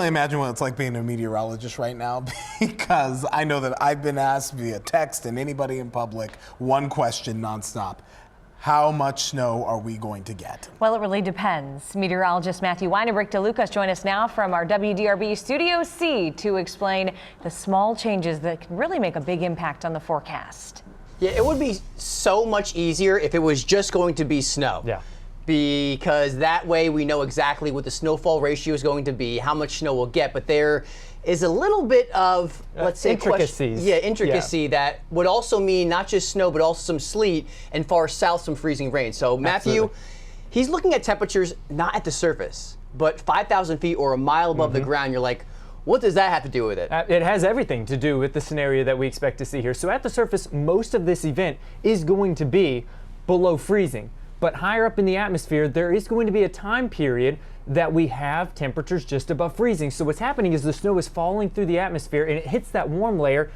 I imagine what it's like being a meteorologist right now, because I know that I've been asked via text and anybody in public one question nonstop. How much snow are we going to get? Well, it really depends. Meteorologist Wine and Rick DeLuca join us now from our WDRB Studio C to explain the small changes that can really make a big impact on the forecast. Yeah, it would be so much easier if it was just going to be snow. Yeah. Because that way we know exactly what the snowfall ratio is going to be, how much snow we'll get. But there is a little bit of, let's say, intricacies. Intricacy that would also mean not just snow, but also some sleet and far south some freezing rain. So Matthew, he's looking at temperatures not at the surface, but 5,000 feet or a mile above the ground. You're like, what does that have to do with it? It has everything to do with the scenario that we expect to see here. So at the surface, most of this event is going to be below freezing. But higher up in the atmosphere, there is going to be a time period that we have temperatures just above freezing. So what's happening is the snow is falling through the atmosphere and it hits that warm layer,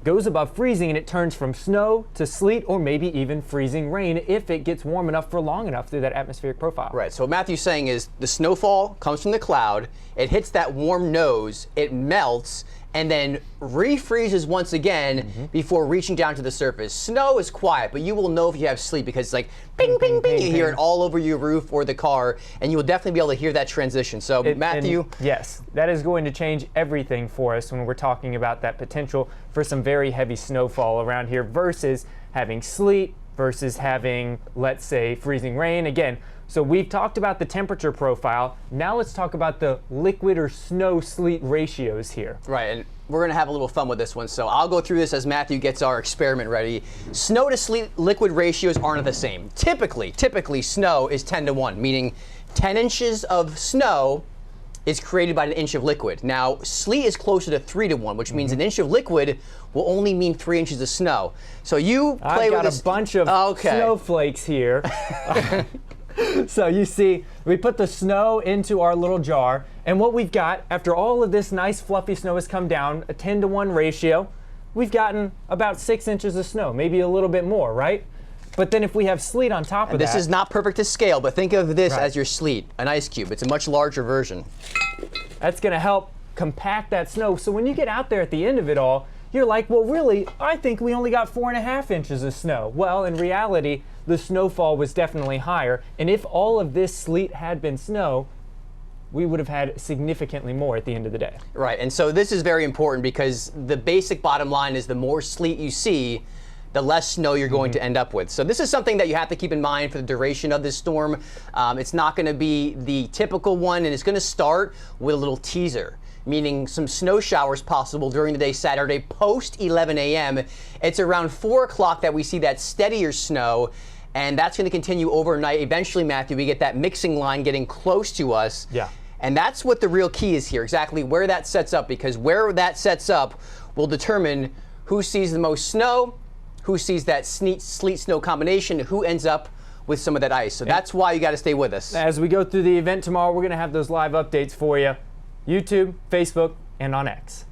goes above freezing, and it turns from snow to sleet or maybe even freezing rain if it gets warm enough for long enough through that atmospheric profile. Right, so what Matthew's saying is the snowfall comes from the cloud, it hits that warm nose, it melts, and then refreezes once again before reaching down to the surface. Snow is quiet, but you will know if you have sleet because it's like ping, ping, ping. You hear it all over your roof or the car, and you will definitely be able to hear that transition. So Matthew. Yes, that is going to change everything for us when we're talking about that potential for some very heavy snowfall around here versus having sleet, versus having, let's say, freezing rain. Again, so we've talked about the temperature profile. Now let's talk about the liquid or snow sleet ratios here. Right, and we're going to have a little fun with this one. So I'll go through this as Matthew gets our experiment ready. Snow to sleet liquid ratios aren't the same. Typically snow is 10-to-1, meaning 10 inches of snow is created by an inch of liquid. Now, sleet is closer to 3-to-1, which means an inch of liquid will only mean 3 inches of snow. So you play with this. I've got a bunch of snowflakes here. So you see, we put the snow into our little jar, and what we've got, after all of this nice fluffy snow has come down, a 10-to-1 ratio, we've gotten about 6 inches of snow, maybe a little bit more, right? But then if we have sleet on top of that. This is not perfect to scale, but think of this as your sleet, an ice cube. It's a much larger version. That's going to help compact that snow. So when you get out there at the end of it all, you're like, well, really, I think we only got 4.5 inches of snow. Well, in reality, the snowfall was definitely higher. And if all of this sleet had been snow, we would have had significantly more at the end of the day. Right, and so this is very important because the basic bottom line is the more sleet you see, the less snow you're going to end up with. So this is something that you have to keep in mind for the duration of this storm. It's not going to be the typical one, and it's going to start with a little teaser, meaning some snow showers possible during the day Saturday post 11 a.m. It's around 4 o'clock that we see that steadier snow, and that's going to continue overnight. Eventually, Matthew, we get that mixing line getting close to us. Yeah. And that's what the real key is here, exactly where that sets up, because where that sets up will determine who sees the most snow, who sees that sleet-snow combination, who ends up with some of that ice. So that's why you got to stay with us. As we go through the event tomorrow, we're going to have those live updates for you. YouTube, Facebook, and on X.